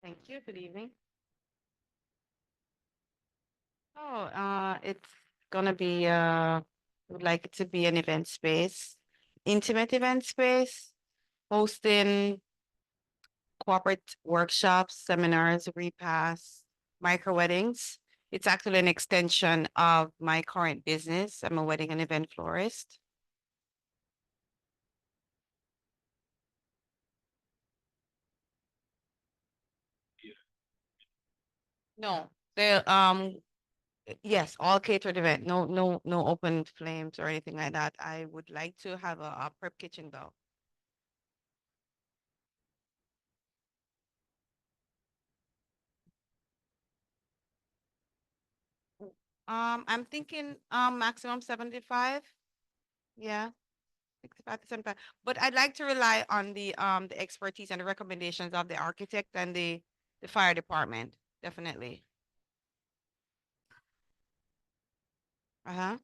Thank you. Good evening. Oh, it's gonna be would like it to be an event space, intimate event space, hosting corporate workshops, seminars, repasts, micro weddings. It's actually an extension of my current business. I'm a wedding and event florist. No, yes, all catered event. No open flames or anything like that. I would like to have a prep kitchen though. I'm thinking maximum 75. Yeah, 65 to 75. But I'd like to rely on the expertise and the recommendations of the architect and the fire department. Definitely. Uh-huh.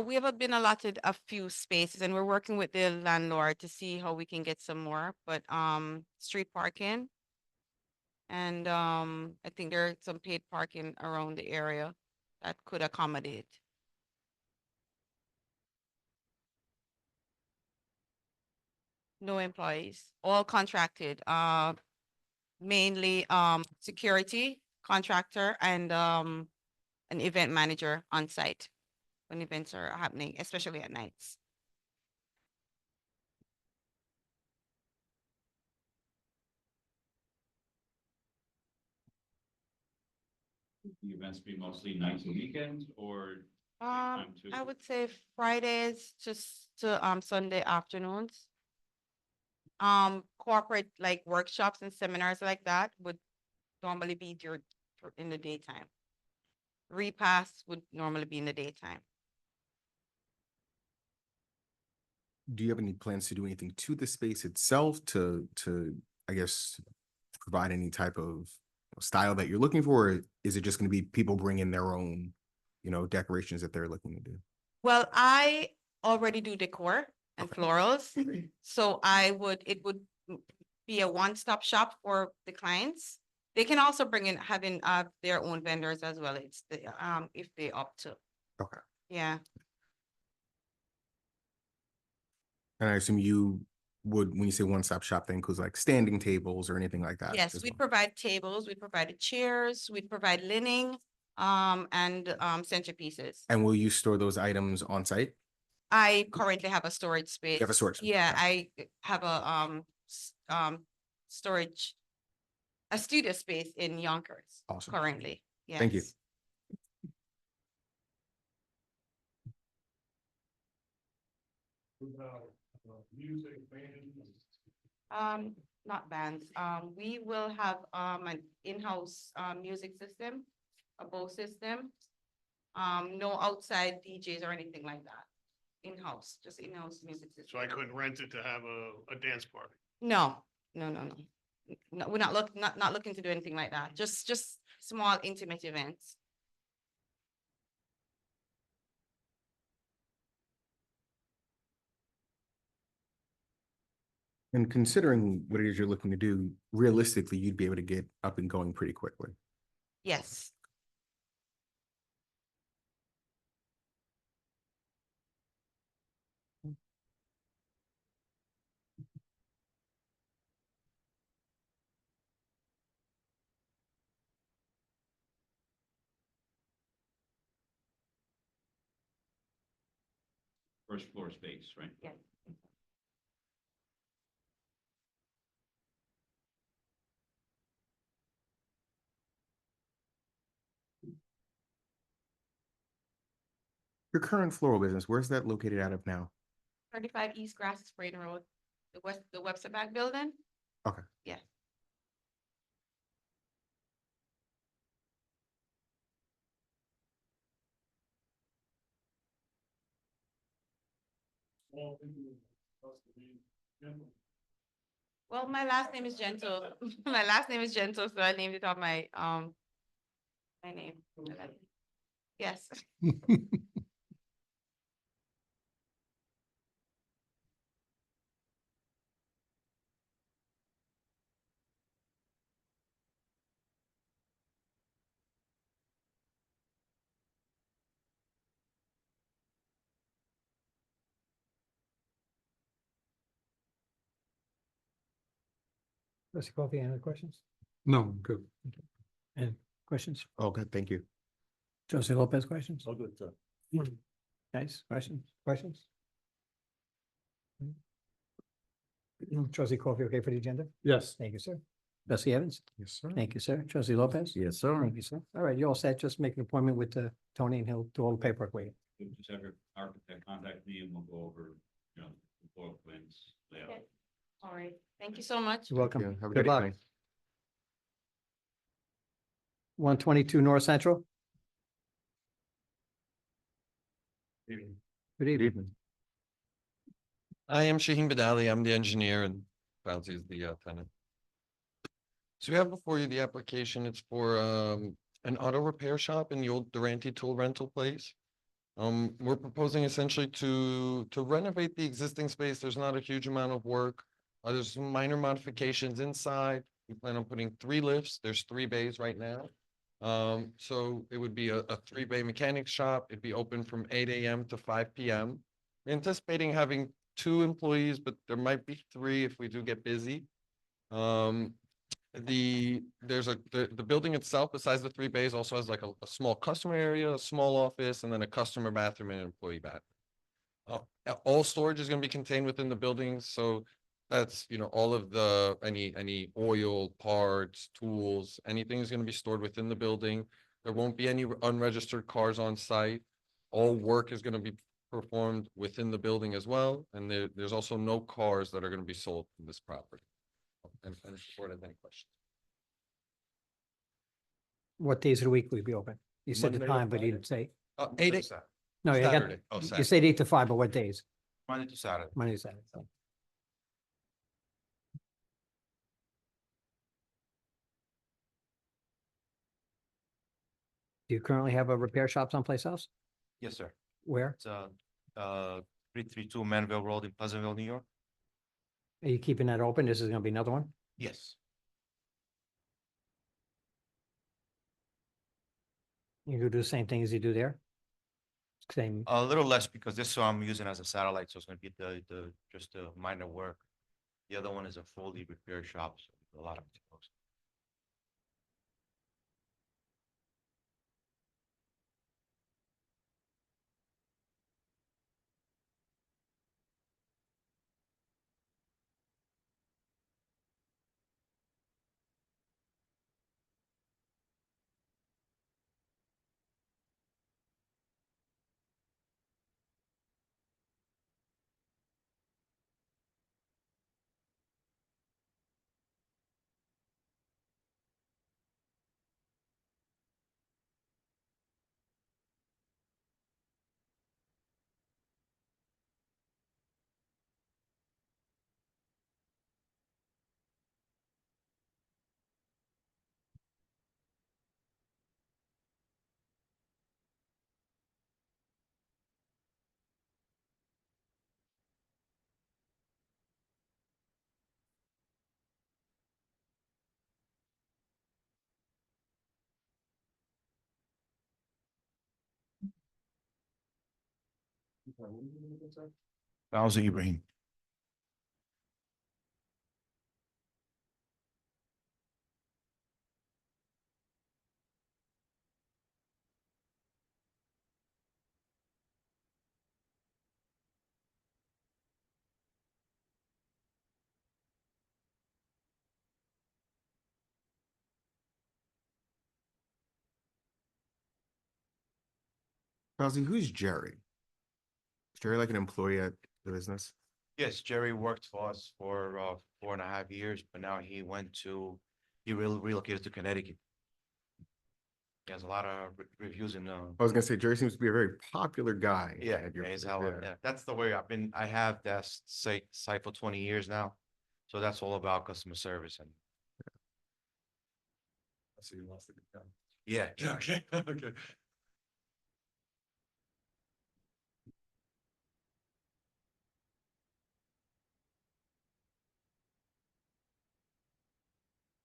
We have been allotted a few spaces and we're working with the landlord to see how we can get some more. But street parking and I think there are some paid parking around the area that could accommodate. No employees, all contracted. Mainly security contractor and an event manager on site when events are happening, especially at nights. The events be mostly nights and weekends or Um, daytime too? I would say Fridays just to Sunday afternoons. Corporate like workshops and seminars like that would normally be in the daytime. Repasts would normally be in the daytime. Do you have any plans to do anything to the space itself to I guess provide any type of style that you're looking for? Or is it just going to be people bring in their own, decorations that they're looking to do? Well, I already do decor and Okay. florals, so it would be a one-stop shop for the clients. They can also bring in, having their own vendors as well. It's if they opt to. Okay. Yeah. And I assume you would, when you say one-stop shop, that includes like standing tables or anything like that Yes, as we well. provide tables, we provided chairs, we provide linen, and centerpieces. And will you store those items on site? I currently have a storage space. You have a storage space, Yeah, okay. I have storage, a studio space in Yonkers. Awesome. Currently. Thank you. Yes. Music, band. Not bands. We will have an in-house music system, a Bose system. No outside DJs or anything like that. In-house, just in-house music system. So I couldn't rent it to have a dance party. No, no. No, we're not looking to do anything like that. Just small intimate events. And considering what it is you're looking to do, realistically, you'd be able to get up and going pretty quickly. Yes. First floor space, right? Yes. Your current floral business, where's that located out of now? 35 East Grass Spring Road, the Webster Bank building. Okay. Yeah. Well, my last name is Gentle. My last name is Gentle, so I named it on my name. Yes. Trustee Coffey, any other questions? No, good. Any questions? Okay, thank you. Trustee Lopez, questions? All good, sir. Nice, questions? Trustee Coffey, okay for the agenda? Yes. Thank you, sir. Trustee Evans? Yes, sir. Thank you, sir. Trustee Lopez? Yes, sir. Thank you, sir. All right, you all set? Just make an appointment with Tony and he'll do all the paperwork with you. We'll just have your architect contact me and we'll go over, the floor plans, layout. Okay. All right, thank you so much. You're welcome. Yeah, have a Good good luck. evening. 122 North Central? Good evening. I am Shaheen Badali. I'm the engineer and Bouncy is the tenant. So we have before you the application. It's for an auto repair shop in the old Durante tool rental place. We're proposing essentially to renovate the existing space. There's not a huge amount of work. There's some minor modifications inside. We plan on putting 3 lifts. There's 3 bays right now. So it would be a 3-bay mechanic shop. It'd be open from 8 AM to 5 PM. We're anticipating having 2 employees, but there might be 3 if we do get busy. The building itself, besides the 3 bays, also has like a small customer area, a small office, and then a customer bathroom and an employee bathroom. All storage is gonna be contained within the building, so that's, all of any oil, parts, tools, anything is gonna be stored within the building. There won't be any unregistered cars on site. All work is gonna be performed within the building as well, and there's also no cars that are gonna be sold from this property. And before that, any questions? What days of the week will you be open? You said the Monday to time, but you Friday. didn't say. 8 No, you got, Saturday. Oh, you Saturday. said 8 to 5, but what days? Monday to Saturday. Monday to Saturday. So. Do you currently have a repair shop someplace else? Yes, sir. Where? It's 332 Manville Road in Pleasantville, New York. Are you keeping that open? This is gonna be another one? Yes. You could do the same thing as you do there? Same, A little less because this one I'm using as a satellite, so it's gonna be just the minor work. The other one is a fully repair shop, so a lot of materials. How's Ibrahim? Fauzi, who's Jerry? Is Jerry like an employee at the business? Yes, Jerry worked for us for 4.5 years, but now he relocated to Connecticut. He has a lot of reviews in I was gonna say Jerry seems to be a very popular guy. Yeah, at your he's place, hella, yeah, that's the way I have that site for 20 years now. So that's all about customer service and. So you lost the good guy. Yeah. Okay, okay.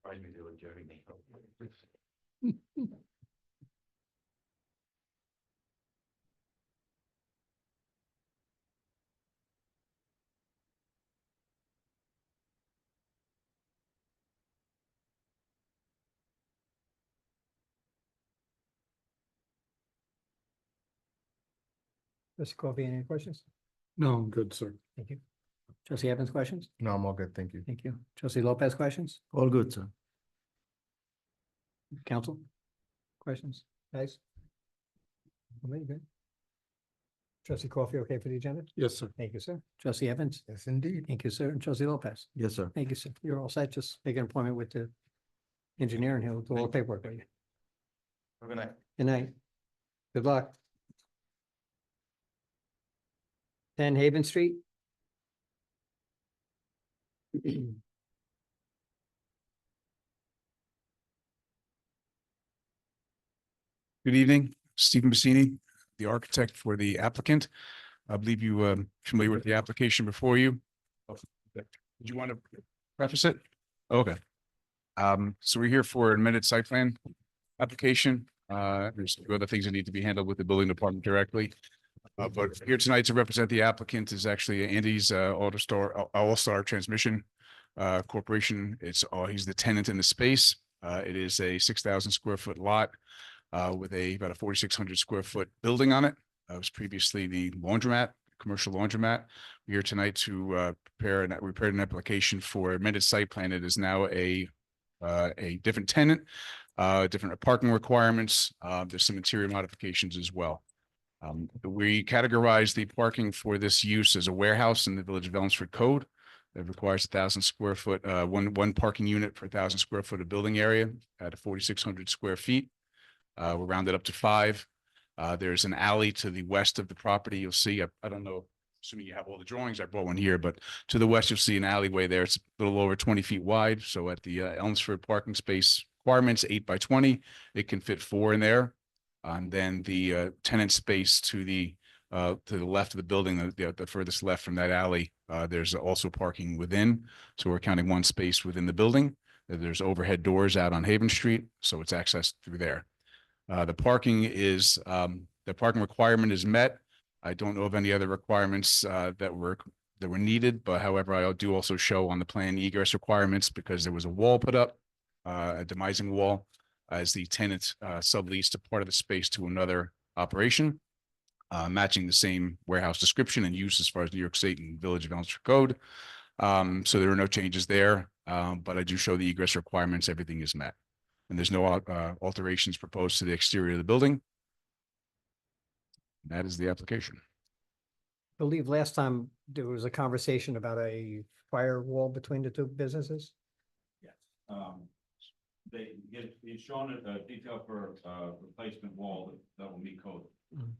Surprised me they were Jerry. Trustee Coffee, any questions? No, I'm good, sir. Thank you. Trustee Evans, questions? No, I'm all good, thank you. Thank you. Trustee Lopez, questions? All good, sir. Council? Questions? Guys? Okay, good. Trustee Coffee, okay for the agenda? Yes, sir. Thank you, sir. Trustee Evans? Yes, indeed. Thank you, sir. And Trustee Lopez? Yes, sir. Thank you, sir. You're all set. Just make an appointment with the engineer and he'll do all the paperwork for you. We're gonna, Good night. Good luck. 10 Haven Street. Good evening, Stephen Bassini, the architect for the applicant. I believe you familiar with the application before you. Did you want to preface it? Okay. So we're here for an amended site plan application. There's a few other things that need to be handled with the building department directly. But here tonight to represent the applicant is actually Andy's All-Star Transmission Corporation. He's the tenant in the space. It is a 6,000 square foot lot with about a 4,600 square foot building on it. It was previously the laundromat, commercial laundromat. We're here tonight to prepare an application for amended site plan. It is now a different tenant, different parking requirements. There's some interior modifications as well. We categorize the parking for this use as a warehouse in the Village of Elmsford Code. It requires 1,000 square foot, one parking unit per 1,000 square foot of building area at 4,600 square feet. We're rounded up to 5. There's an alley to the west of the property. You'll see, I don't know, assuming you have all the drawings, I brought one here, but to the west, you'll see an alleyway there. It's a little over 20 feet wide. So at the Elmsford parking space requirements, 8 by 20, it can fit 4 in there. And then the tenant space to the left of the building, the furthest left from that alley, there's also parking within. So we're counting 1 space within the building. There's overhead doors out on Haven Street, so it's accessed through there. The parking requirement is met. I don't know of any other requirements that were needed, but however, I do also show on the plan egress requirements because there was a wall put up, a demising wall, as the tenant subleased a part of the space to another operation, matching the same warehouse description and use as far as New York State and Village of Elmsford Code. So there are no changes there, but I do show the egress requirements. Everything is met. And there's no alterations proposed to the exterior of the building. That is the application. I believe last time there was a conversation about a firewall between the two businesses. Yes. He's shown a detail for replacement wall that will meet code. Mhm.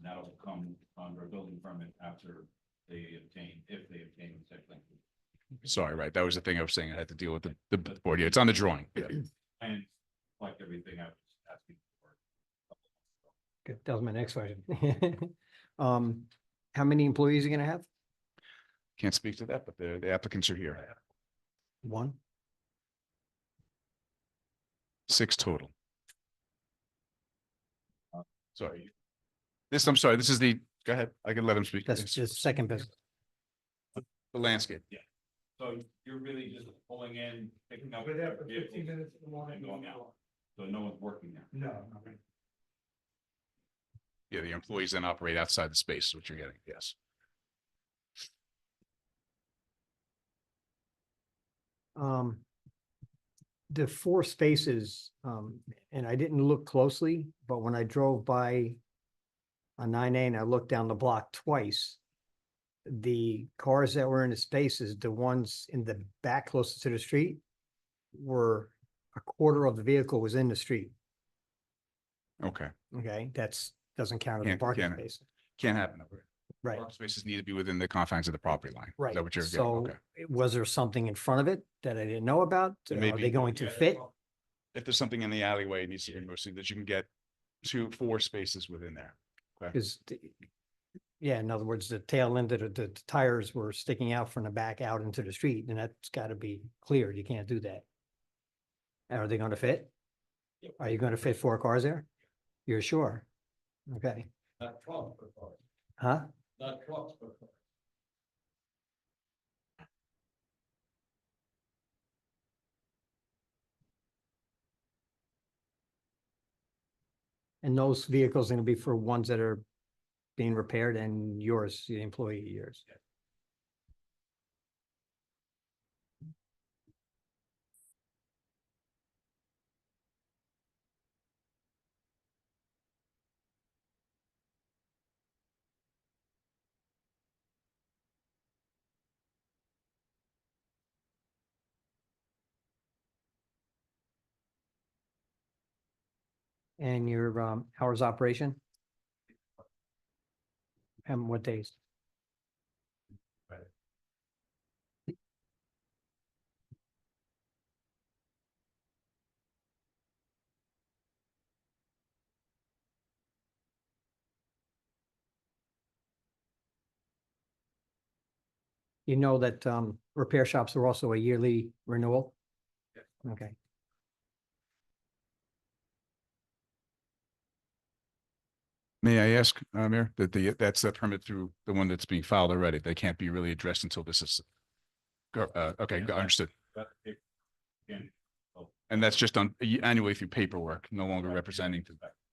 That'll come under a building permit after if they obtain the site plan. Sorry, right. That was the thing I was saying. I had to deal with the board. Yeah, it's on the drawing. Yeah. And like everything I was asking for. Good, that was my next question. How many employees are you gonna have? Can't speak to that, but the applicants are here. 1? 6 total. Sorry. I'm sorry, this is go ahead. I can let him speak. That's Yes. just second business. The landscape. So you're really just pulling in, picking up. We're there for vehicles 15 minutes in the morning. and going out. So no one's working there. No. Yeah, the employees then operate outside the space, is what you're getting. Yes. The 4 spaces, and I didn't look closely, but when I drove by on 9A and I looked down the block twice, the cars that were in the spaces, the ones in the back closest to the street, were a quarter of the vehicle was in the street. Okay. Okay, doesn't count as a Can't- parking can't- space. Can't happen. Right, Parking spaces need to be within the confines of the property line. Is right. that what you're getting? So Okay. was there something in front of it that I didn't know about? There Are may they be, going to yeah. fit? If there's something in the alleyway, it needs to be mostly that you can get 4 spaces within there. Because, yeah, in other words, the tail end of the tires were sticking out from the back out into the street, and that's gotta be cleared. You can't do that. Are they gonna fit? Are you gonna fit 4 cars there? You're sure? Okay, Not trucks, but cars. huh? Not trucks, but cars. And those vehicles are gonna be for ones that are being repaired and yours, the employee yours. And your hours of operation? And what days? You know that repair shops are also a yearly renewal? Okay. May I ask, Mayor, that that's a permit through the one that's being filed already. They can't be really addressed until this is. Okay, Yeah, understood. But it- again, oh, And that's just on annually through paperwork, no longer representing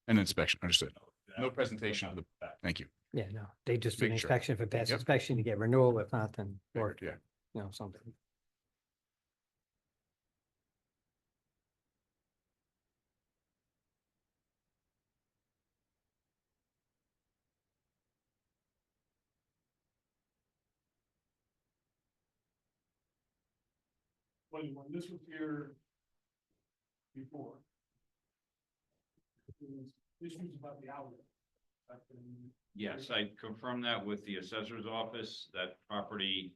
an inspection. Understood. No that- presentation of the, thank you. Yeah, no, they just do an Making sure. inspection. If it passes Yep. inspection, you get renewal. If not, then, or, Yeah. you know, something. When this was here before. There was issues about the outlet. Back then. Yes, I confirmed that with the assessor's office, that property,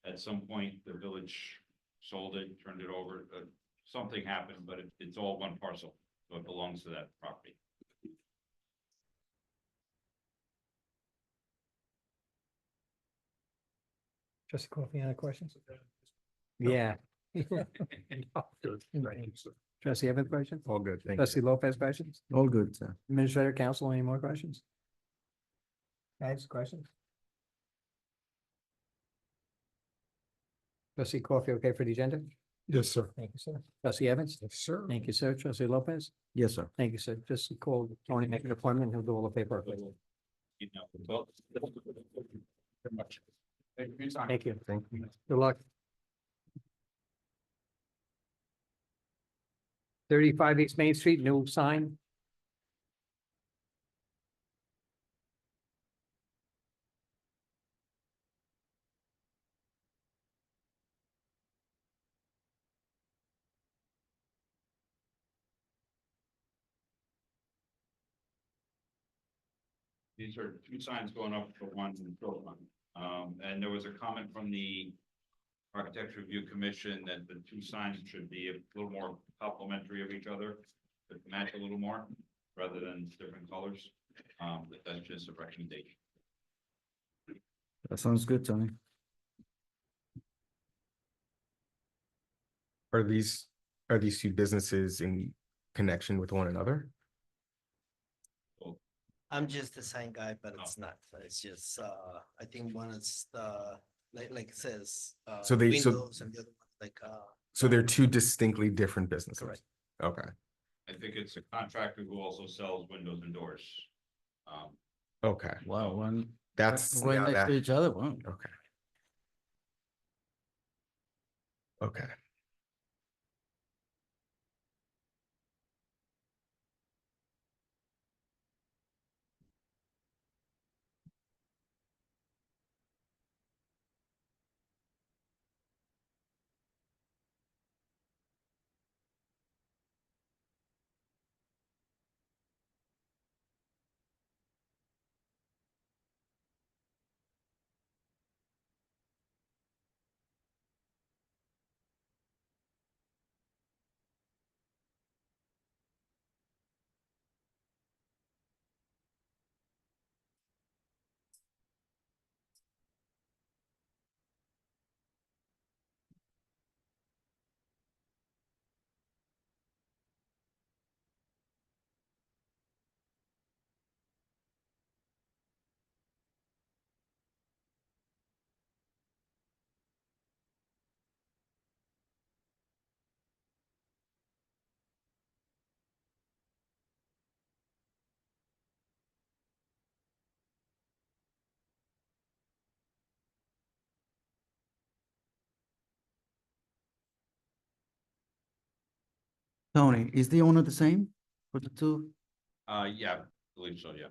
at some point, the village sold it, turned it over, something happened, but it's all one parcel, so it belongs to that property. Trustee Coffey, any other questions? Yeah. Right. Trustee Evans, question? All good, thank Trustee Lopez, questions? All good, sir. Administrator, council, any more questions? Guys, questions? Trustee Coffey, okay for the agenda? Yes, sir. Thank you, sir. Trustee Evans? Yes, sir. Thank you, sir. Trustee Lopez? Yes, sir. Thank you, sir. Just call Tony, make an appointment, he'll do all the paperwork. You know, well, Very much. Thank you for your time. Thank you. Thank you. Good luck. 35 East Main Street, new sign. these are two signs going up for one in Philpott. And there was a comment from the Architecture Review Commission that the two signs should be a little more complementary of each other, to match a little more, rather than different colors. But that's just a recommendation. That sounds good, Tony. Are these two businesses in connection with one another? I'm just the sign guy, but Oh. it's not. It's just, I think one is, like it says, So they- so- windows and the other one, like, So they're two distinctly different businesses? Correct. Okay, I think it's a contractor who also sells windows and doors. okay. Wow, one, That's, right yeah, next that, to each other, wow. okay. Okay. Tony, is the owner the same for the two? Yeah, I believe so, yeah.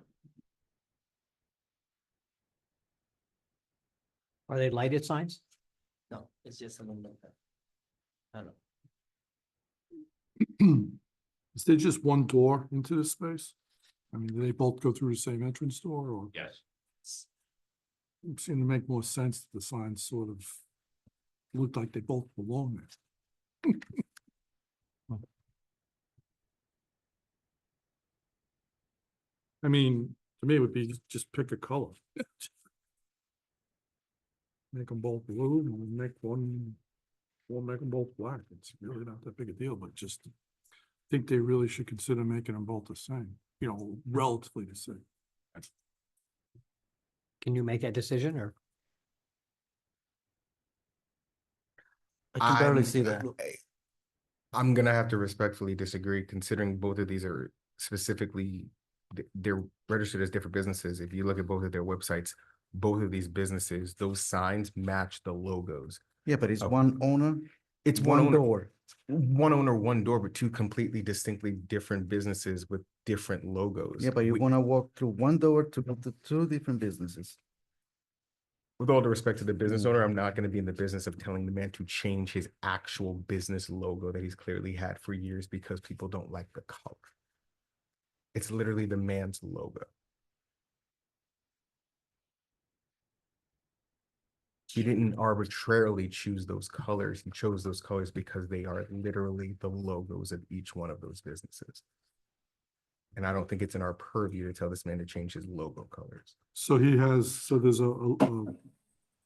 Are they lighted signs? No, it's just a number. I don't know. Is there just one door into the space? I mean, do they both go through the same entrance door, or Yes. it seemed to make more sense that the signs sort of looked like they both belong there. I mean, to me, it would be just pick a color. Make them both blue, and make one, we'll make them both black. It's really not that big a deal, but just think they really should consider making them both the same, you know, relatively the same. Can you make that decision or? I can barely I'm- see that. I'm gonna have to respectfully disagree, considering both of these are specifically, they're registered as different businesses. If you look at both of their websites, both of these businesses, those signs match the logos. Yeah, but it's Oh. one owner, It's one one owner, door. one owner, one door, but two completely distinctly different businesses with different logos. Yeah, but you We- wanna walk through one door to go to two different businesses. With all the respect to the business owner, I'm not gonna be in the business of telling the man to change his actual business logo that he's clearly had for years because people don't like the color. It's literally the man's logo. He didn't arbitrarily choose those colors. He chose those colors because they are literally the logos of each one of those businesses. And I don't think it's in our purview to tell this man to change his logo colors. So he has, so there's a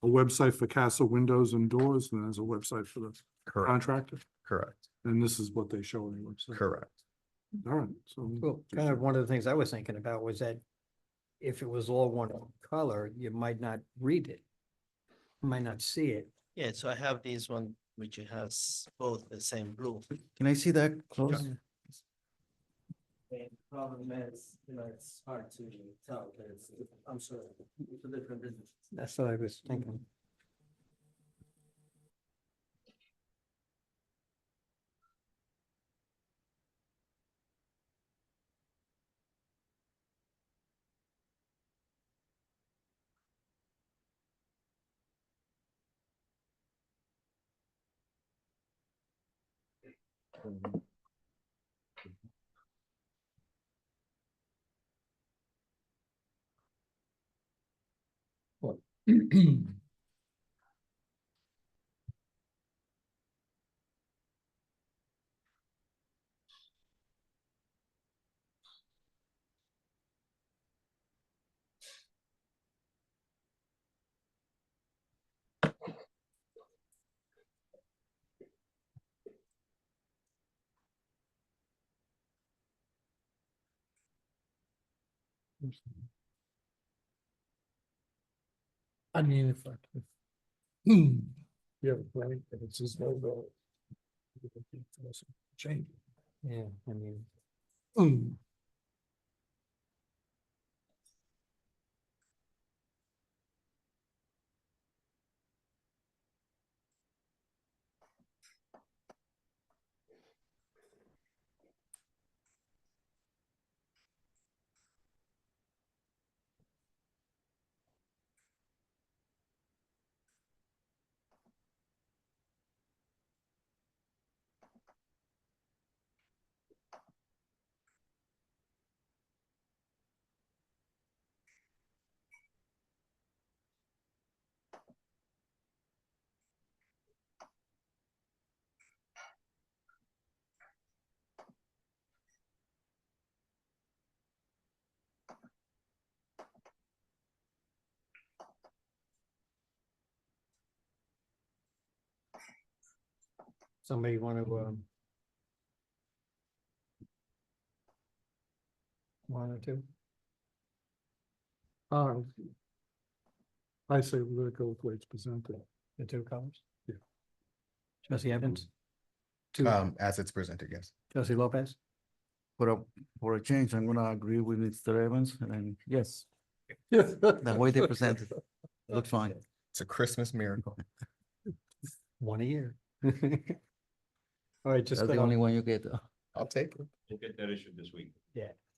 website for Casa Windows and Doors, and there's a website for the Correct, contractor, correct, and this is what they show on the website. correct. All right, so. Well, kind of one of the things I was thinking about was that if it was all one color, you might not read it. Might not see it. Yeah, so I have this one, which has both the same blue. Can I see that close? And the problem is, it's hard to tell, but I'm sorry, it's a different business. That's what I was thinking. I mean, if I could. Yeah, right, if it's his logo. Change. Yeah, I mean, it. somebody want to, one or two? I say we're gonna go with the way it's presented. The two colors? Yeah. Trustee Evans? Two, As it's presented, yes. Trustee Lopez? For a change, I'm gonna agree with Mr. Evans and yes, Yeah. the way they presented, look fine. It's a Christmas miracle. One a year. All right, just. That's the only one you get. I'll take it. We'll get that issued this week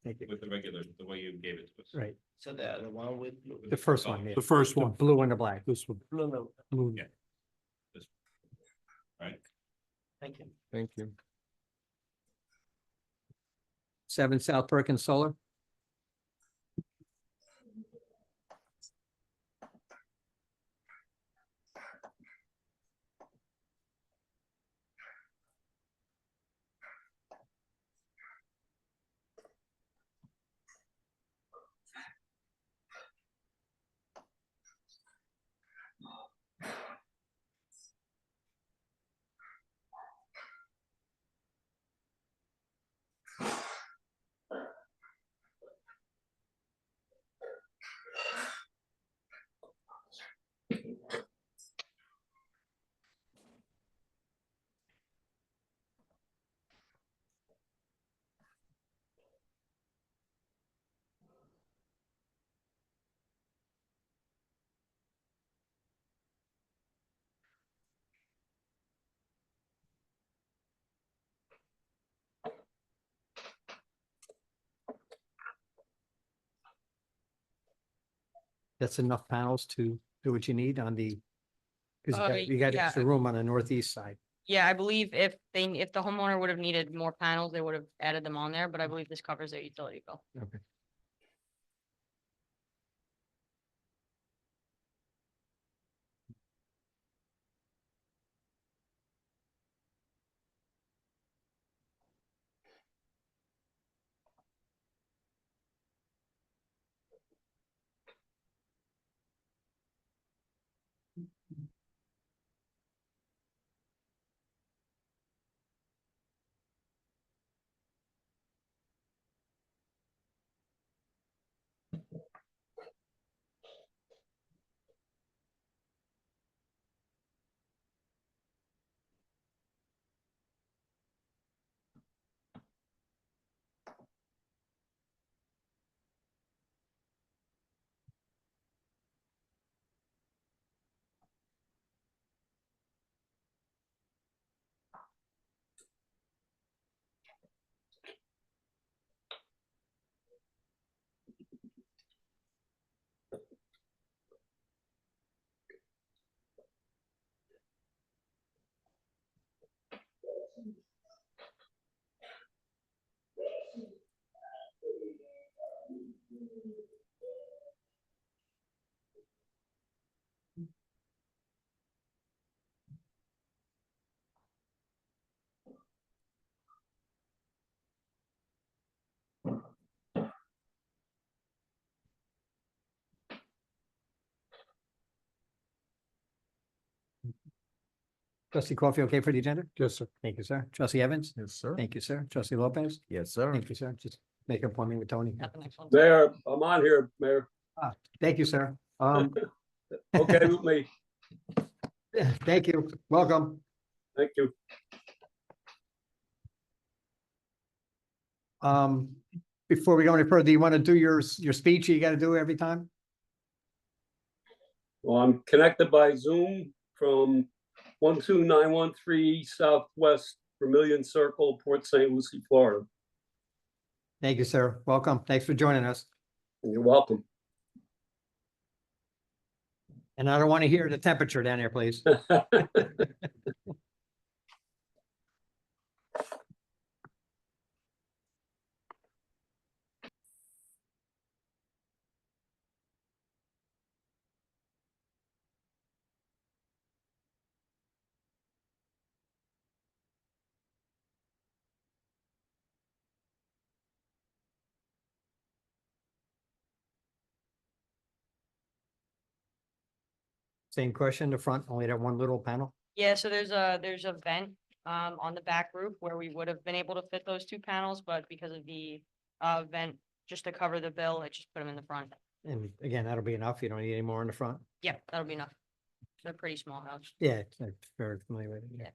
Thank you. with the regular, the way you gave it to us. Right, So the one with blue. the first one, yeah. The first The one, blue and the black. this one. Blue, no, Blue. Yeah. Right? thank you. Thank you. 7 South Perkins Solar. That's enough panels to do what you need on the, because you got Yeah. extra room on the northeast side. Yeah, I believe if the homeowner would have needed more panels, they would have added them on there, but I believe this covers their utility bill. Okay. Trustee Coffee, okay for the agenda? Yes, sir. Thank you, sir. Trustee Evans? Yes, sir. Thank you, sir. Trustee Lopez? Yes, sir. Thank you, sir. Just make an appointment with Tony. Not the next one. Mayor, I'm on here, Mayor. Thank you, sir. Okay with me. Thank you. Welcome. Thank you. Before we go any further, do you want to do your speech you got to do every time? Well, I'm connected by Zoom from 12913 Southwest Vermillion Circle, Port St. Lucie, Florida. Thank you, sir. Welcome. Thanks for joining us. You're welcome. And I don't want to hear the temperature down there, please. Same question, the front, only that one little panel. Yeah, so there's a vent on the back roof where we would have been able to fit those 2 panels, but because of the vent, just to cover the bill, I just put them in the front. And again, that'll be enough. You don't need any more in the front. Yeah, that'll be enough. They're pretty small house. Yeah, I'm very familiar with it. Yeah. Yeah.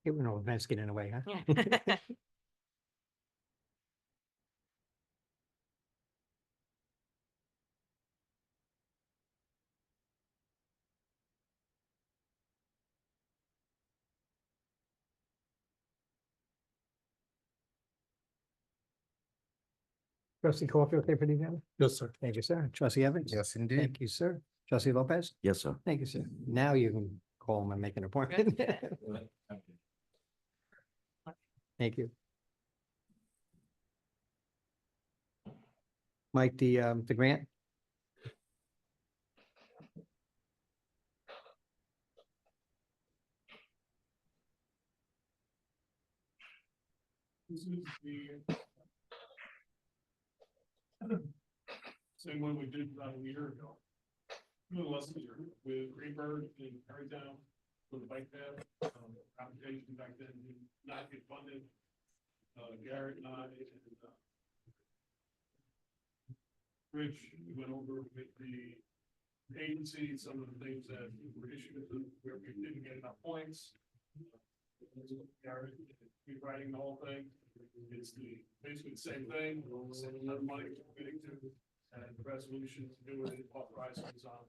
Even though events get in the way, huh? Yeah. Trustee Corfi, okay for the agenda? Yes, sir. Thank you, sir. Trustee Evans? Yes, indeed. Thank you, sir. Trustee Lopez? Yes, sir. Thank you, sir. Now you can call him and make an appointment. Thank you. Mike, the grant? This is the same one we did about a year ago. A little less than a year with Greenberg in Perrytown with the bike path. Application back then did not get funded. Garrett and I and Rich, we went over with the agency, some of the things that were issued where we didn't get enough points. Garrett, rewriting the whole thing. It's basically the same thing, same amount of money we're getting to, and the resolution to do it, authorizing is on.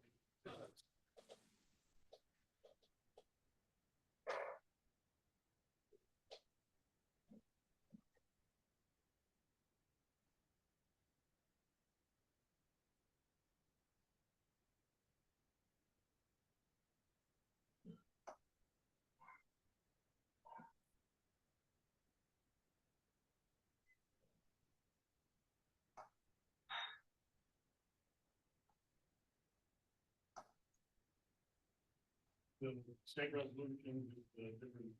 The state resolution is the different.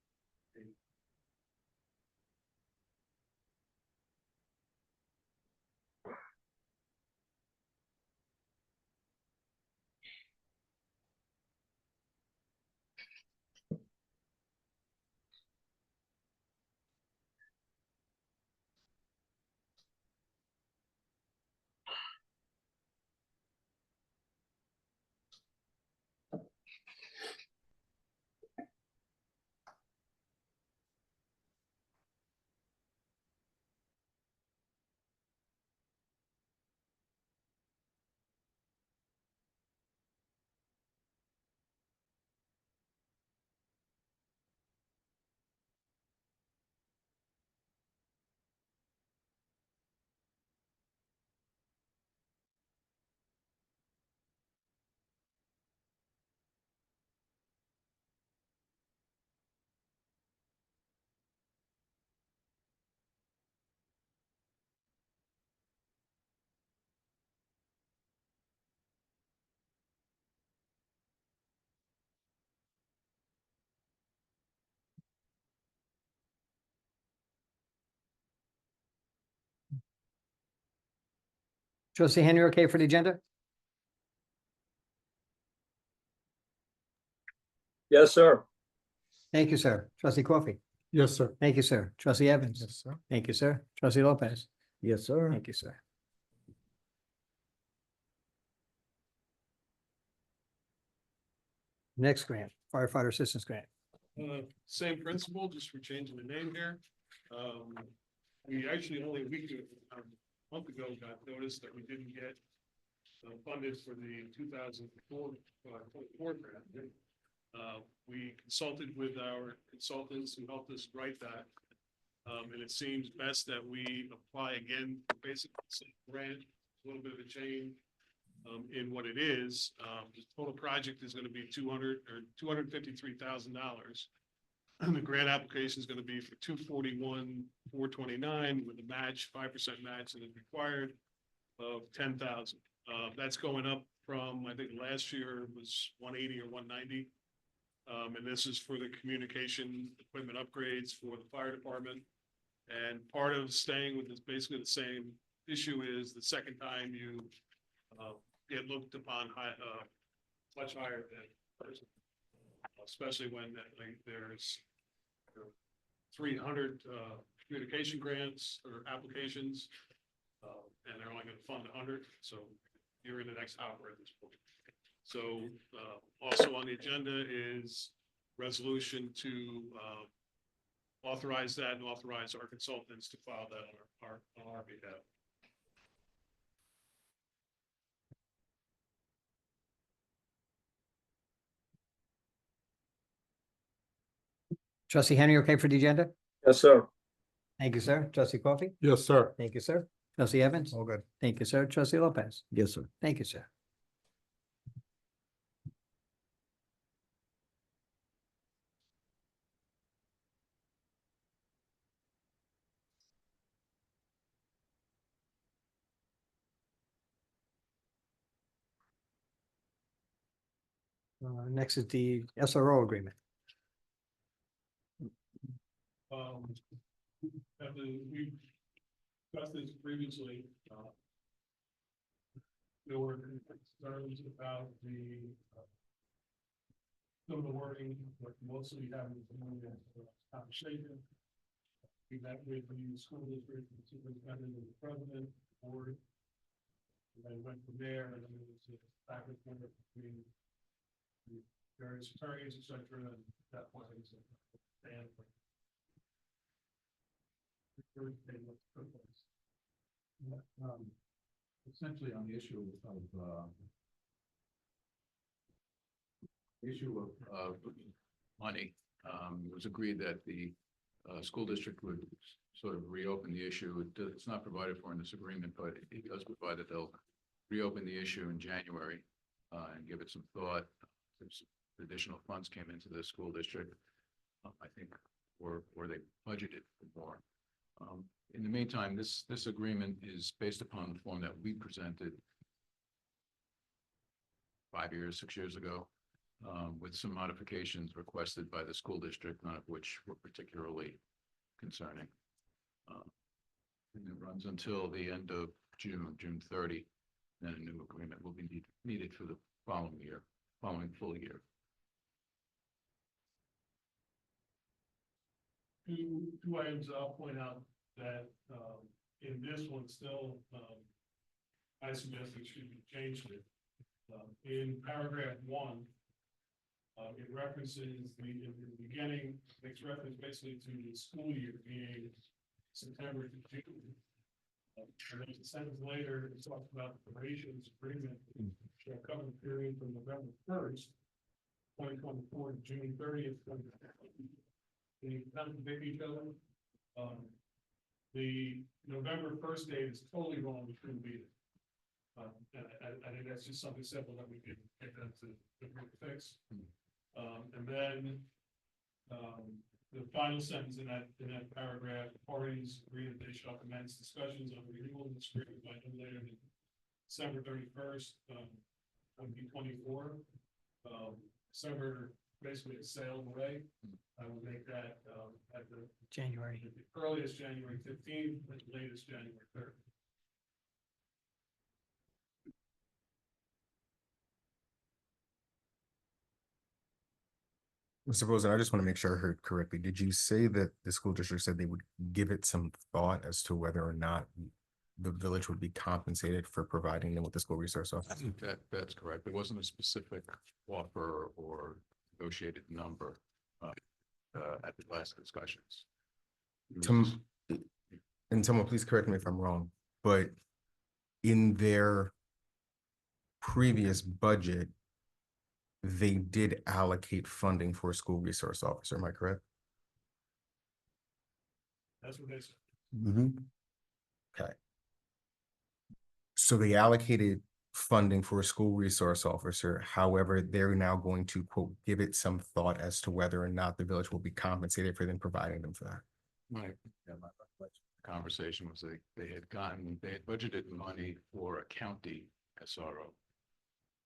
Trustee Henry, okay for the agenda? Yes, sir. Thank you, sir. Trustee Corfi? Yes, sir. Thank you, sir. Trustee Evans? Yes, sir. Thank you, sir. Trustee Lopez? Yes, sir. Thank you, sir. Next grant, firefighter assistance grant. Same principle, just we're changing the name here. We actually only a month ago got notice that we didn't get funded for the 2004 grant. We consulted with our consultants who helped us write that. And it seems best that we apply again, basically the same grant, a little bit of a change in what it is. The total project is going to be $253,000. The grant application is going to be for $241,429 with a match, 5% match that is required of $10,000. That's going up from, I think last year was 180 or 190. And this is for the communication equipment upgrades for the fire department. And part of staying with this, basically the same issue is the second time you get looked upon much higher than person, especially when there's 300 communication grants or applications, and they're only going to fund 100. So you're in the next hour at this point. So also on the agenda is resolution to authorize that and authorize our consultants to file that on our behalf. Trustee Henry, okay for the agenda? Yes, sir. Thank you, sir. Trustee Coffee? Yes, sir. Thank you, sir. Trustee Evans? All good. Thank you, sir. Trustee Lopez? Yes, sir. Thank you, sir. Next is the SRO agreement. After we discussed this previously, there were concerns about some of the wording, but mostly having to do with conversation. We met with the school district, the superintendent, and the president, the board. And then went from there, and then it was a back and forth between the various attorneys, et cetera, and that point is and essentially on the issue of money, it was agreed that the school district would sort of reopen the issue. It's not provided for in this agreement, but it does provide that they'll reopen the issue in January and give it some thought. There's additional funds came into the school district, I think, or they budgeted for more. In the meantime, this agreement is based upon the form that we presented 6 years ago, with some modifications requested by the school district, none of which were particularly concerning. And it runs until the end of June 30. Then a new agreement will be needed for the following full year. Two items I'll point out that, in this one still, I suggest it should be changed. In paragraph 1, it references in the beginning, makes reference basically to the school year being September to June. And then a sentence later, it talks about the probation's agreement shall cover the period from November 1st, 2024 to June 30th, 2020. They contradict each other. The November 1st date is totally wrong, it shouldn't be there. And I think that's just something simple that we can get them to fix. And then the final sentence in that paragraph, parties agree that they shall commence discussions on renewal of this agreement by no later than December 31st, 2024. December basically it sailed away. I will make that at the January. earliest January 15th, and latest January 3rd. Mr. Rosen, I just want to make sure I heard correctly. Did you say that the school district said they would give it some thought as to whether or not the village would be compensated for providing them with the school resource officer? That's correct. There wasn't a specific offer or negotiated number at the last discussions. And someone please correct me if I'm wrong, but in their previous budget, they did allocate funding for a school resource officer, am I correct? That's what they said. Mm-hmm. Okay. So they allocated funding for a school resource officer. However, they're now going to, quote, give it some thought as to whether or not the village will be compensated for them providing them for that. My conversation was they had budgeted money for a county SRO.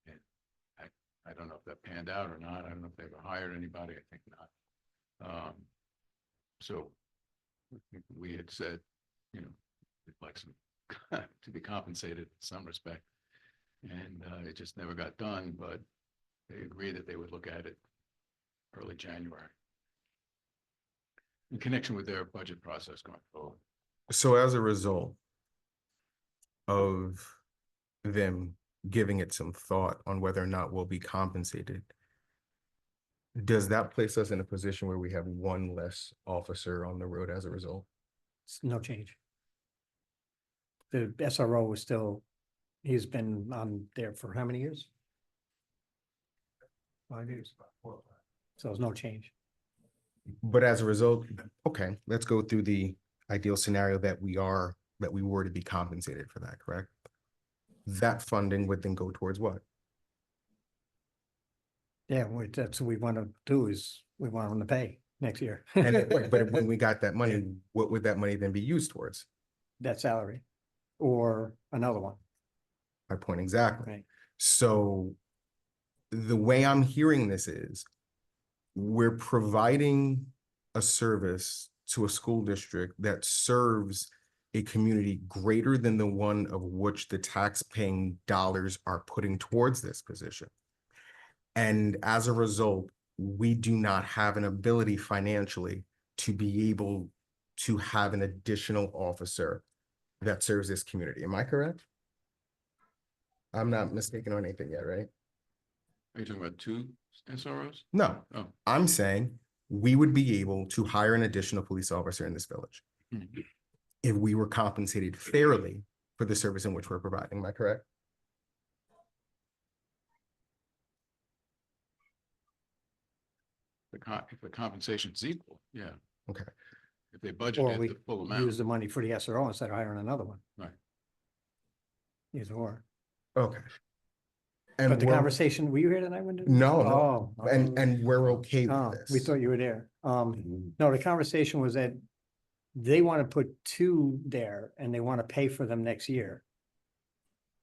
And I don't know if that panned out or not. I don't know if they ever hired anybody. I think not. So we had said, we'd like some to be compensated in some respect. And it just never got done, but they agreed that they would look at it early January in connection with their budget process going forward. So as a result of them giving it some thought on whether or not we'll be compensated, does that place us in a position where we have one less officer on the road as a result? It's no change. The SRO was still, he's been on there for how many years? 5 years. So there's no change. But as a result, okay, let's go through the ideal scenario that that we were to be compensated for that, correct? That funding would then go towards what? Yeah, that's what we want to do is we want them to pay next year. But when we got that money, what would that money then be used towards? That salary or another one, My point exactly. right? So the way I'm hearing this is we're providing a service to a school district that serves a community greater than the one of which the tax-paying dollars are putting towards this position. And as a result, we do not have an ability financially to be able to have an additional officer that serves this community. Am I correct? I'm not mistaken on anything yet, right? Are you talking about two SROs? No, Oh. I'm saying we would be able to hire an additional police officer in this village Mhm. if we were compensated fairly for the service in which we're providing. Am I correct? If the compensation's equal, yeah. Okay. If they Or budgeted we the full use amount, the money for the SRO instead of hiring another one. right? Either or. Okay. But And the we're, conversation, were you here tonight when? no, Oh. and we're okay Oh, with we this. thought you were there. No, the conversation was that they want to put two there and they want to pay for them next year.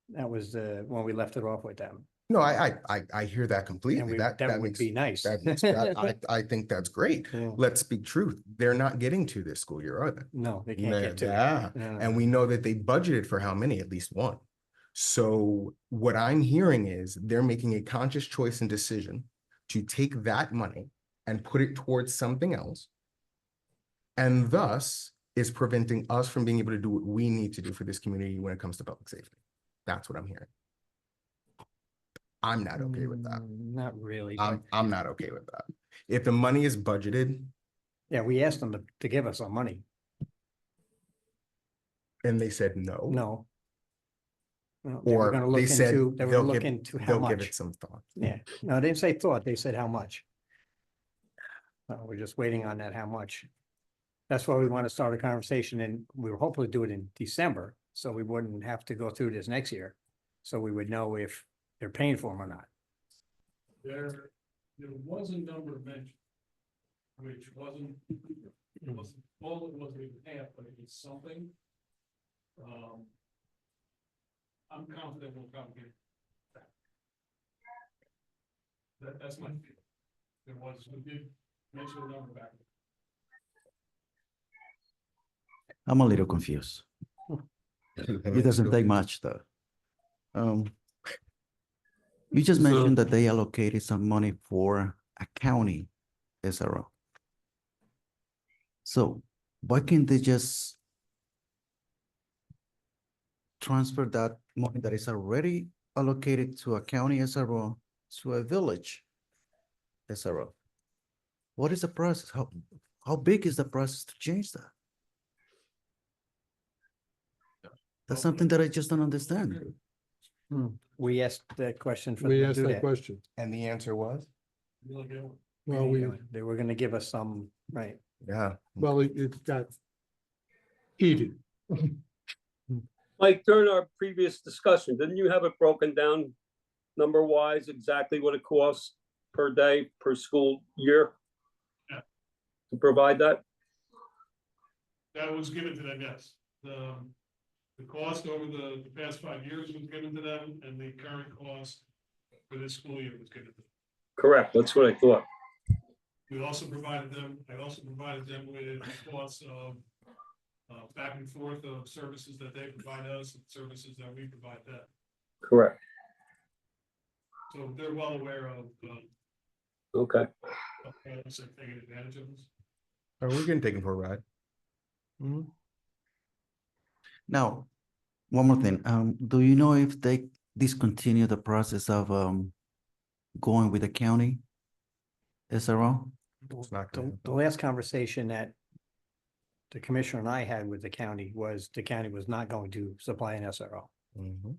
That was the, when we left it off with them. No, I hear that And completely. we, That that would makes, be nice. I think that's great. Yeah. Let's speak truth. They're not getting to this school year, are they? No, they can't get to it. Yeah, No, no, and no. we know that they budgeted for how many? At least one. So what I'm hearing is they're making a conscious choice and decision to take that money and put it towards something else. And thus is preventing us from being able to do what we need to do for this community when it comes to public safety. That's what I'm hearing. I'm not okay with that. Not really. but- I'm not okay with that. If the money is budgeted Yeah, we asked them to give us some money. and they said no. No. No, they were Or gonna they look said into, they were they'll gonna give, look into how they'll give much. it some thought. Yeah, no, they didn't say thought, they said how much. We're just waiting on that, how much. That's why we want to start a conversation and we were hoping to do it in December, so we wouldn't have to go through this next year. So we would know if they're paying for them or not. There was a number mentioned, which wasn't, it wasn't full, it wasn't even half, but it was something. I'm confident we'll probably get that. That's my feeling. There was, we did mention a number back. I'm a little confused. It doesn't take much though. You just mentioned that they allocated some money for a county SRO. So why can't they just transfer that money that is already allocated to a county SRO to a village SRO? What is the process? How big is the process to change that? That's something that I just don't understand. We asked that question for We them to asked do that that. question. And the answer was? Well, we, They were gonna give us some, right? Yeah. well, it got heated. Mike, during our previous discussion, didn't you have it broken down number wise, exactly what it costs per day, per school year? Yeah. To provide that? That was given to them, yes. The cost over the past 5 years was given to them, and the current cost for this school year was given to them. Correct, that's what I thought. I also provided them with costs of back and forth of services that they provide us and services that we provide them. Correct, So they're well aware of okay. us and taking advantage of us. Are we getting taken for a ride? Now, one more thing, do you know if they discontinue the process of going with the county SRO? It's not gonna The last conversation that the commissioner and I had with the county was the county was not going to supply an SRO. Mhm.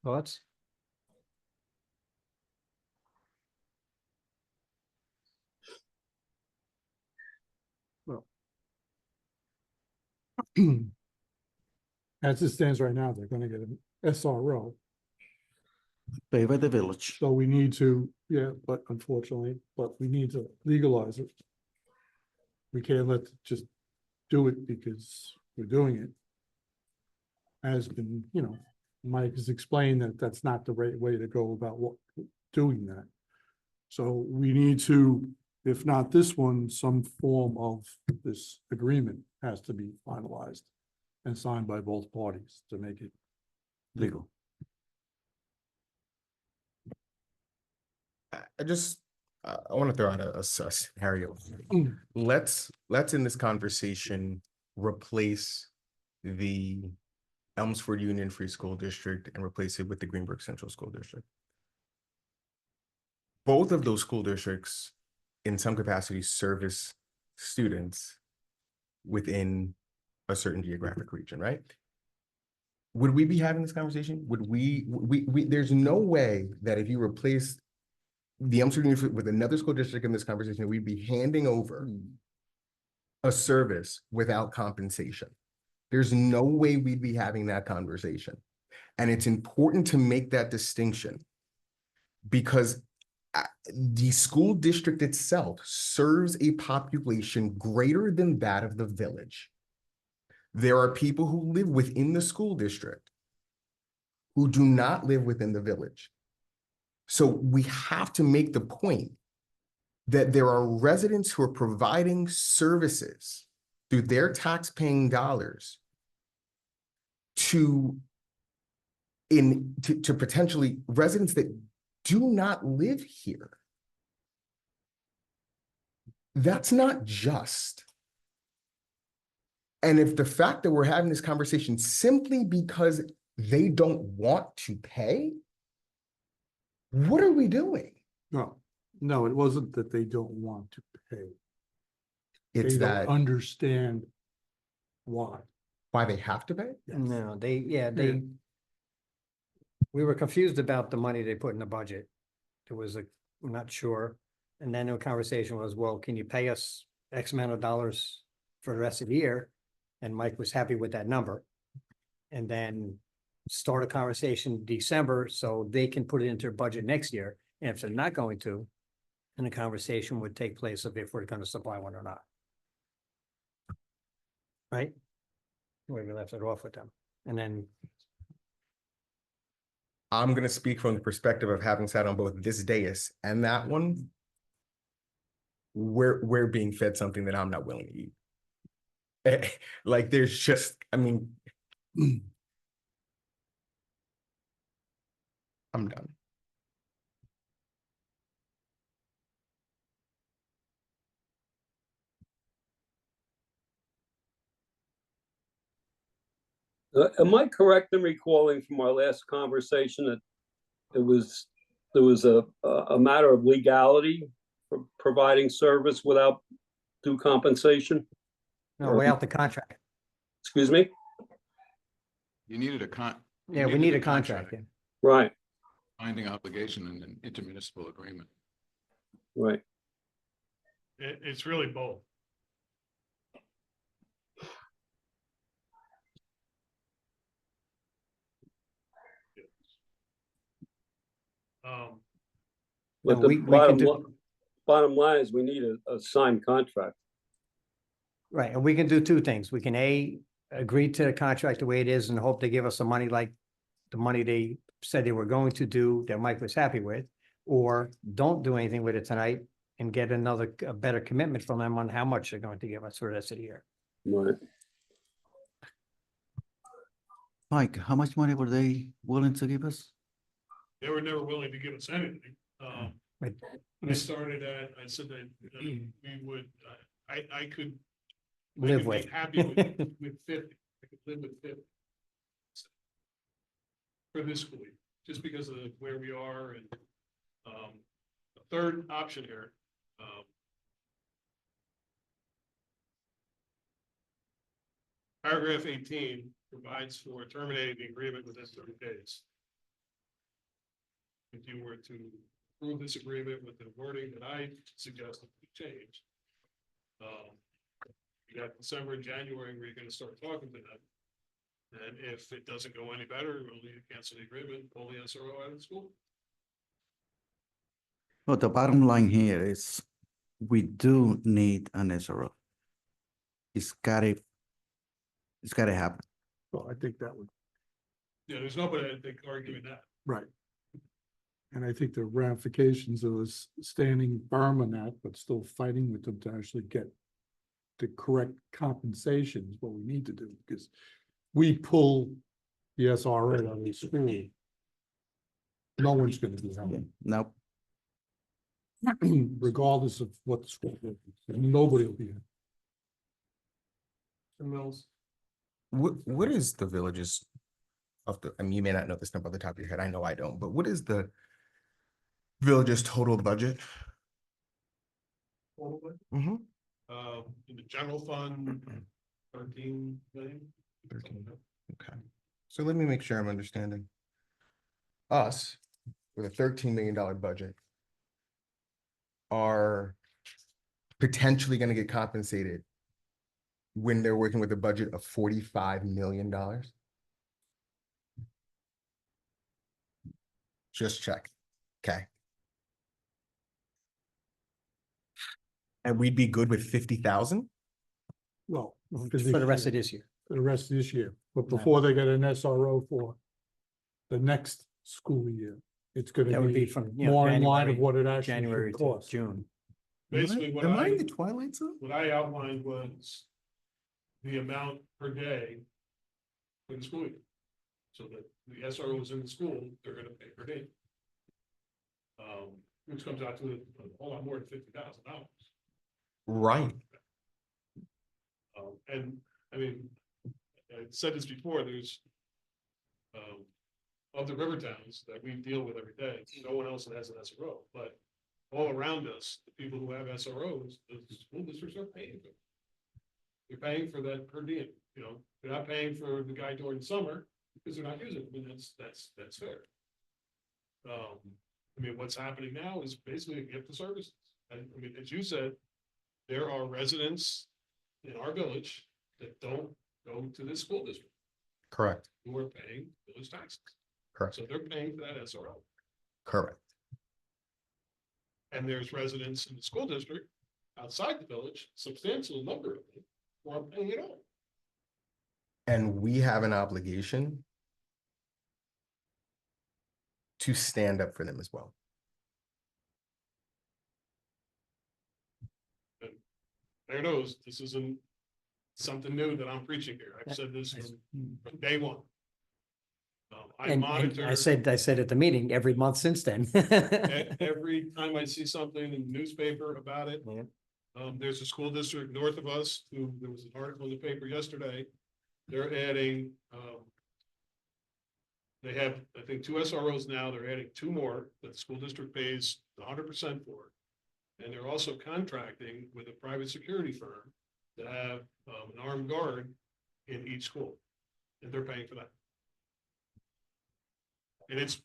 Thoughts? As it stands right now, they're gonna get an SRO. Paid by the village. So we need to, yeah, but unfortunately, but we need to legalize it. We can't just do it because we're doing it. Has been, Mike has explained that that's not the right way to go about doing that. So we need to, if not this one, some form of this agreement has to be finalized and signed by both parties to make it legal. I want to throw out a scenario. Let's in this conversation replace the Elmsford Union Free School District and replace it with the Greenbrook Central School District. Both of those school districts, in some capacity, service students within a certain geographic region, right? Would we be having this conversation? Would we there's no way that if you replace the Elmsford Union with another school district in this conversation, we'd be handing over a service without compensation. There's no way we'd be having that conversation. And it's important to make that distinction because the school district itself serves a population greater than that of the village. There are people who live within the school district who do not live within the village. So we have to make the point that there are residents who are providing services through their tax-paying dollars to potentially residents that do not live here. That's not just. And if the fact that we're having this conversation simply because they don't want to pay, what are we doing? No, it wasn't that they don't want to pay. It's They don't that understand why. they have to pay? No, we were confused about the money they put in the budget. It was I'm not sure. And then the conversation was, well, can you pay us X amount of dollars for the rest of the year? And Mike was happy with that number. And then start a conversation December so they can put it into their budget next year. And if they're not going to, then the conversation would take place of if we're going to supply one or not. Right? The way we left it off with them. And then I'm going to speak from the perspective of having sat on both this dais and that one. We're being fed something that I'm not willing to eat. Like there's just, I mean, I'm done. Am I correct in recalling from our last conversation that there was a matter of legality for providing service without due compensation? no, way out the contract. Excuse me? You needed Yeah, we need a contract. Yeah. Right, binding obligation and an intermunicipal agreement. right. It's really both. But No, the we can bottom line is we need a signed contract. Right, and we can do two things. We can agree to the contract the way it is and hope they give us some money like the money they said they were going to do that Mike was happy with, or don't do anything with it tonight and get a better commitment from them on how much they're going to give us for the rest of the year. Right. Mike, how much money were they willing to give us? They were never willing to give us anything. But When I started at, I said that we would, I could. I Live could be with. Happy with 50. I could live with 50. For this school year, just because of where we are and, a third option here. Paragraph 18 provides for terminating the agreement within 30 days. if you were to approve this agreement with the wording that I suggested we change. You got December and January where you're gonna start talking to them. And if it doesn't go any better, we'll need to cancel the agreement, pull the SRO out of the school. Well, the bottom line here is we do need an SRO. It's gotta happen. Well, I think that would. Yeah, there's nobody, I think, arguing that. Right. And I think the ramifications of us standing firm on that, but still fighting with them to actually get the correct compensation is what we need to do, because we pull the SRA out of the school. No one's gonna be happy, Now, regardless of what the school is, nobody will be happy. Mills. What is the village's of the, I mean, you may not know this number off the top of your head. I know I don't, but what is the village's total budget? Mm-hmm. In the general fund, 13 million. 13. Okay. So let me make sure I'm understanding. Us, with a $13 million budget, are potentially going to get compensated when they're working with a budget of $45 million. Just check. Okay. And we'd be good with 50,000? Well, For the rest of this year. For the rest of this year, but Right. before they get an SRO for the next school year, it's gonna That would be be from, more in line of what it actually January should to cost. June. Basically, what Am I I, in the twilight zone? what I outlined was the amount per day for the school year. So that the SRO is in the school, they're gonna pay per day. Which comes out to a whole lot more than $50,000. Right. And I mean, I said this before, there's of the river towns that we deal with every day, no one else has an SRO, but all around us, the people who have SROs, the school districts are paying them. They're paying for that per diem, you know, they're not paying for the guy during the summer because they're not using it. I mean, that's fair. I mean, what's happening now is basically a gift of services. And I mean, as you said, there are residents in our village that don't go to this school district Correct. who are paying village taxes. Correct. So they're paying for that SRO. Correct. And there's residents in the school district outside the village, substantial number of them, who aren't paying it all. And we have an obligation to stand up for them as well. There knows, this isn't something new that I'm preaching here. I've said this from day one. I And monitor. I said at the meeting every month since then. Every time I see something in the newspaper about it. Yeah. There's a school district north of us who, there was an article in the paper yesterday. They're adding, they have, I think, 2 SROs now. They're adding 2 more that the school district pays 100% for. And they're also contracting with a private security firm to have an armed guard in each school. And they're paying for that. And it's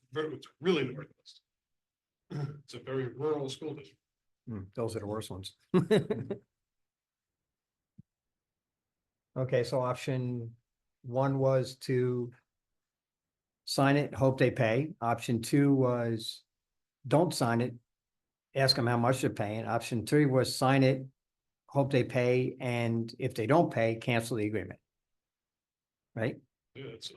really northwest. It's a very rural school district. Those are the worst ones. Okay, so option 1 was to sign it, hope they pay. Option 2 was don't sign it, ask them how much they're paying. Option 3 was sign it, hope they pay, and if they don't pay, cancel the agreement. Right? Yeah, it's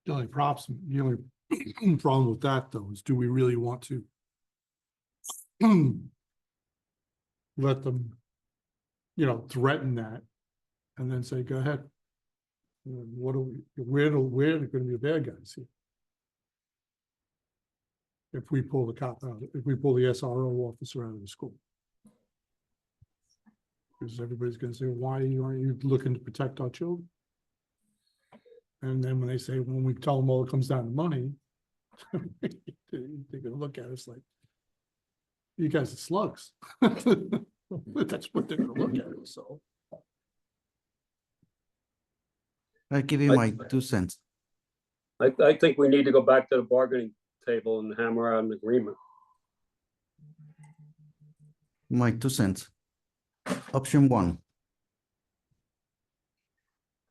the only problem with that though is, do we really want to let them, you know, threaten that and then say, go ahead. What do we're going to be the bad guys here. If we pull the cop out, if we pull the SRO officer out of the school. Because everybody's going to say, why aren't you looking to protect our children? And then when they say, when we tell them all it comes down to money, they're gonna look at us like, you guys are slugs. That's what they're gonna look at it, so. I give you my 2 cents. I think we need to go back to the bargaining table and hammer out an agreement. My 2 cents. Option 1.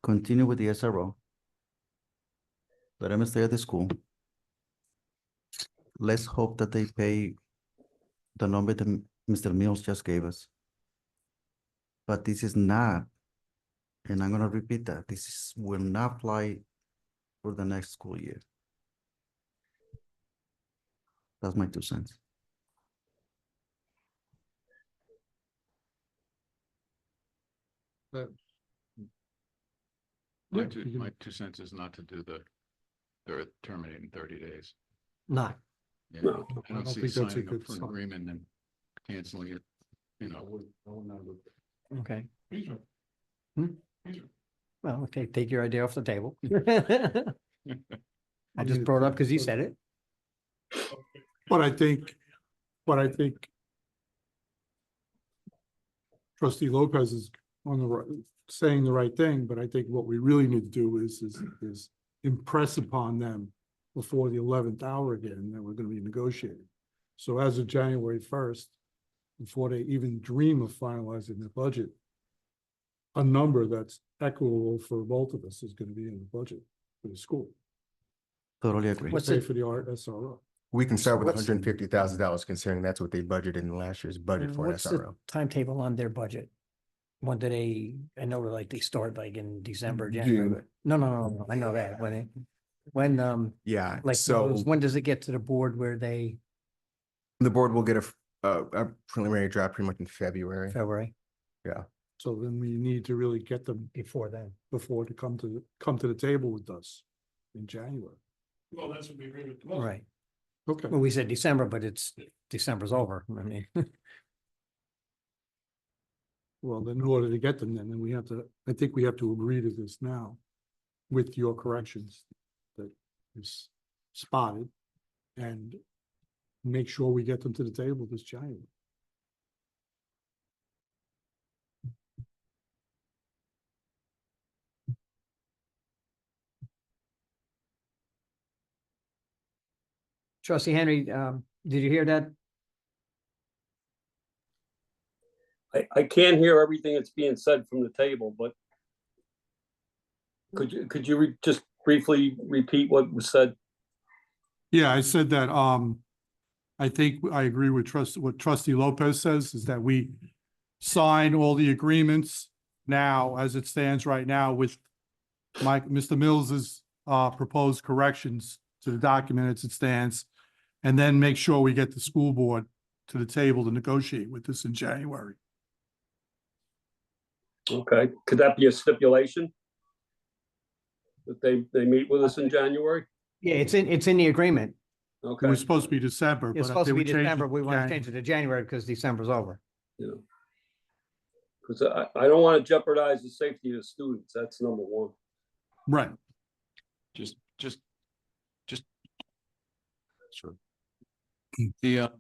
Continue with the SRO. Let them stay at the school. Let's hope that they pay the number that Mr. Mills just gave us. But this is not, and I'm gonna repeat that, will not fly for the next school year. That's my 2 cents. Yeah, you can- My 2 cents is not to do they're terminating 30 days. Not. Yeah, No. I don't see think that's a signing good up for an sign. agreement and canceling it, you know. Okay. These are- Hmm? these are- Well, okay, take your idea off the table. I just mean, brought it up because he said it. But I think trustee Lopez is on the right, saying the right thing, but I think what we really need to do is impress upon them before the 11th hour again, that we're gonna be negotiating. So as of January 1st, before they even dream of finalizing the budget, a number that's equitable for both of us is gonna be in the budget for the school. Totally agree. What's Pay it? for the art SRO. We can start with What's- $150,000 considering that's what they budgeted in last year's budget for an What's the SRO. timetable on their budget? When do they, I know like they start like in December, June. January. but- No, I know that. Yeah, Like, so when does it get to the board where they, the board will get a preliminary draft pretty much in February. February, So then we need to really get them before then? before to come to the table with us in January. Well, that's what we agreed with. Right. Okay. Well, we said December, but December's over. I mean, Well, then in order to get them, then I think we have to agree to this now with your corrections that is spotted and make sure we get them to the table this January. Trustee Henry, did you hear that? I can't hear everything that's being said from the table, but could you just briefly repeat what was said? Yeah, I said that, I think I agree with what trustee Lopez says is that we sign all the agreements now as it stands right now with Mr. Mills's proposed corrections to the document as it stands. And then make sure we get the school board to the table to negotiate with us in January. Okay, could that be a stipulation? That they meet with us in January? Yeah, it's in the agreement. It Okay, was supposed to be December. It's but if supposed they to be would change it December. We want to Jan- change it to January because December's over. because I don't want to jeopardize the safety of the students. That's number one. Right. Just. Sure. The,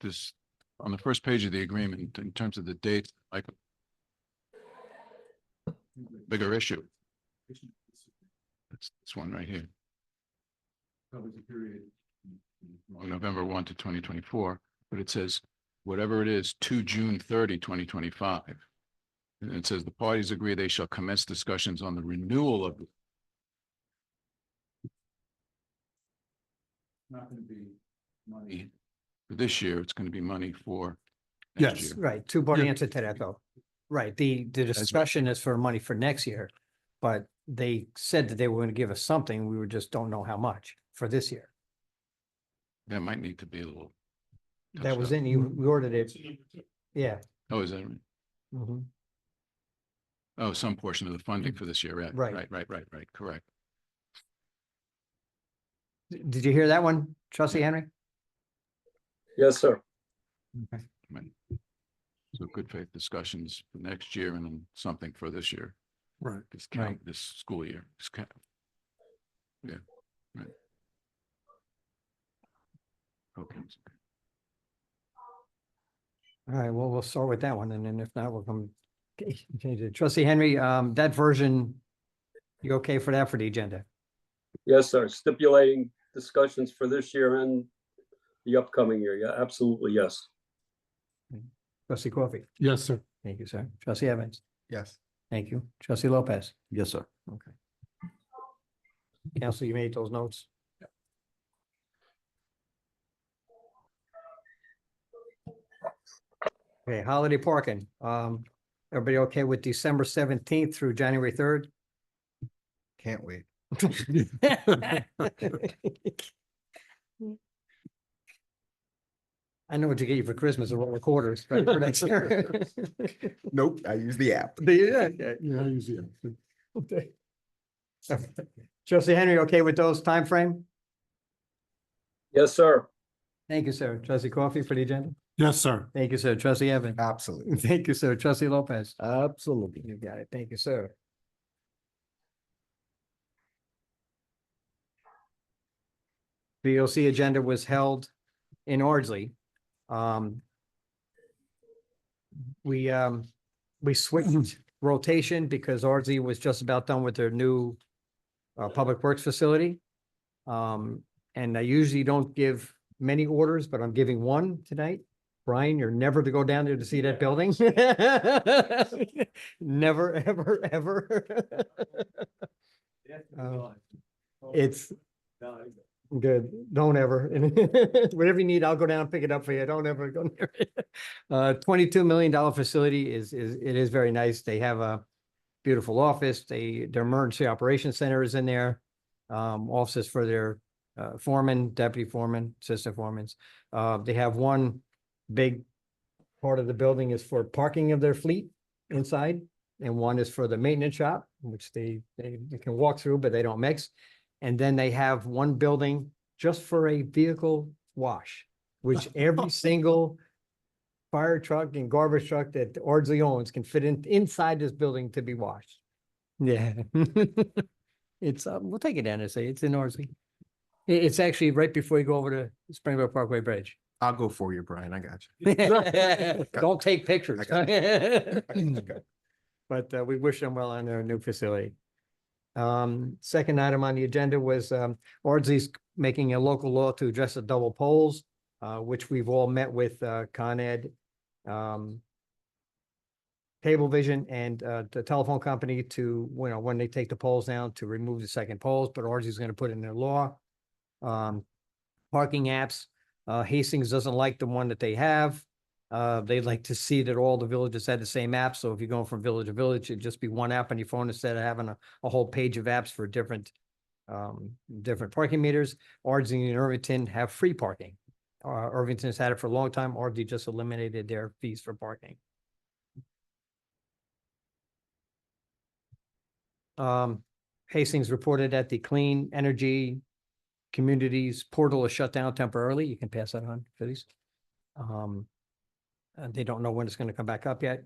this, on the first page of the agreement, in terms of the dates, like. Bigger issue. It's this one right here. On November 1 to 2024, but it says, whatever it is, to June 30, 2025. And it says the parties agree they shall commence discussions on the renewal of. Not going to be money for this year, it's going to be money for next Yes. year. Right, two-part Yeah. answer to that though. Right, the discussion is for money for next year, but they said that they were going to give us something. We just don't know how much for this year. That might need to be a little. That touched was up. we ordered it. Yeah. Oh, is that right? Mhm. Oh, some portion of the funding for this year, right? Right. Right, correct. Did you hear that one, trustee Henry? Yes, sir. Right. So good faith discussions for next year and then something for this year, Right. this Right. this school year. Yeah, right. Okay. All right, well, we'll start with that one, and then if not, we'll come. Change it. Trustee Henry, that version You okay for that for the agenda? Yes, sir. Stipulating discussions for this year and the upcoming year. Yeah, absolutely, yes. Trustee Coffee? Yes, sir. Thank you, sir. Trustee Evans? Yes. Thank you. Trustee Lopez? Yes, sir. Okay. Council, you made those notes? Okay, holiday parking. Everybody okay with December 17th through January 3rd? Can't wait. I know what you get you for Christmas, a roll of quarters, right, for next year. Nope, I use the app. Yeah. Yeah, I use it. Okay. Trustee Henry, okay with those time frame? Yes, sir. Thank you, sir. Trustee Coffee for the agenda? Yes, sir. Thank you, sir. Trustee Evans? Absolutely. Thank you, sir. Trustee Lopez? Absolutely. You got it. Thank you, sir. VOC agenda was held in Ardsley. We switched rotation because Ardsley was just about done with their new public works facility. And I usually don't give many orders, but I'm giving one tonight. Brian, you're never to go down there to see that building. Never, ever, ever. It's good. Don't ever. Whatever you need, I'll go down and pick it up for you. Don't ever go near it. $22 million facility it is very nice. They have a beautiful office. Their emergency operations center is in there. Offices for their foreman, deputy foreman, assistant foremans. They have one big part of the building is for parking of their fleet inside, and one is for the maintenance shop, which they can walk through, but they don't mix. And then they have one building just for a vehicle wash, which every single fire truck and garbage truck that Ardsley owns can fit inside this building to be washed. Yeah. It's, we'll take it down and say it's in Ardsley. It's actually right before you go over to Springville Parkway Bridge. I'll go for you, Brian. I got you. Don't take pictures. I got you. But we wish them well on their new facility. Second item on the agenda was Ardsley's making a local law to address the double poles, which we've all met with Con Ed, Cablevision, and the telephone company to, you know, when they take the poles down, to remove the second poles, but Ardsley's going to put in their law. Parking apps, Hastings doesn't like the one that they have. They'd like to see that all the villages had the same app. So if you're going from village to village, it'd just be one app on your phone instead of having a whole page of apps for different parking meters. Ardsley and Irvington have free parking. Irvington's had it for a long time. Ardsley just eliminated their fees for parking. Hastings reported that the Clean Energy Communities portal is shut down temporarily. You can pass that on, please. They don't know when it's going to come back up yet.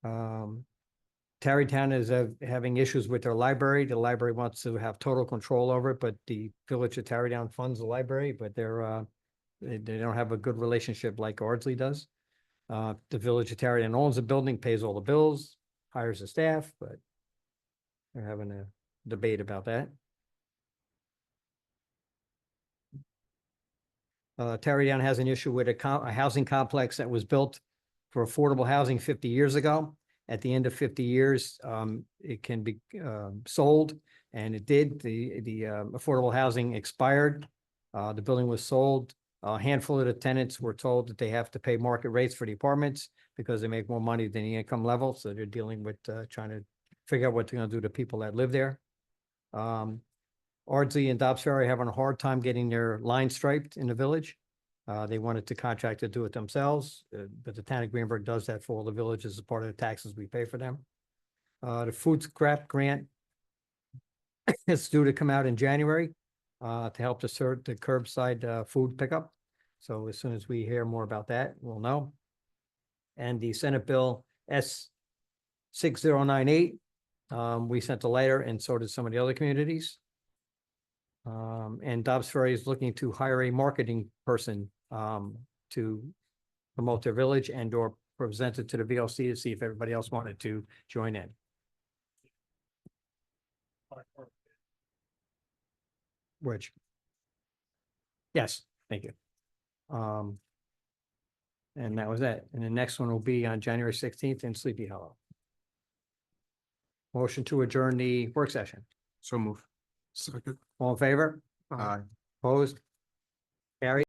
Tarrytown is having issues with their library. The library wants to have total control over it, but the village of Tarrytown funds the library, but they don't have a good relationship like Ardsley does. The village of Tarrytown owns the building, pays all the bills, hires the staff, but they're having a debate about that. Tarrytown has an issue with a housing complex that was built for affordable housing 50 years ago. At the end of 50 years, it can be sold, and it did. The affordable housing expired. The building was sold. A handful of the tenants were told that they have to pay market rates for the apartments because they make more money than the income level. So they're dealing with trying to figure out what they're going to do to people that live there. Ardsley and Dobbs Ferry are having a hard time getting their line striped in the village. They wanted to contract to do it themselves, but the town of Greenberg does that for all the villages as part of the taxes we pay for them. The food scrap grant is due to come out in January to help the curbside food pickup. So as soon as we hear more about that, we'll know. And the Senate Bill S6098, we sent a letter, and so did some of the other communities. And Dobbs Ferry is looking to hire a marketing person to promote their village and or present it to the VLC to see if everybody else wanted to join in. Which? Yes, thank you. And that was it. And the next one will be on January 16th in Sleepy Hollow. Motion to adjourn the work session. So move. Second. All in favor? Aye. Opposed? Carried.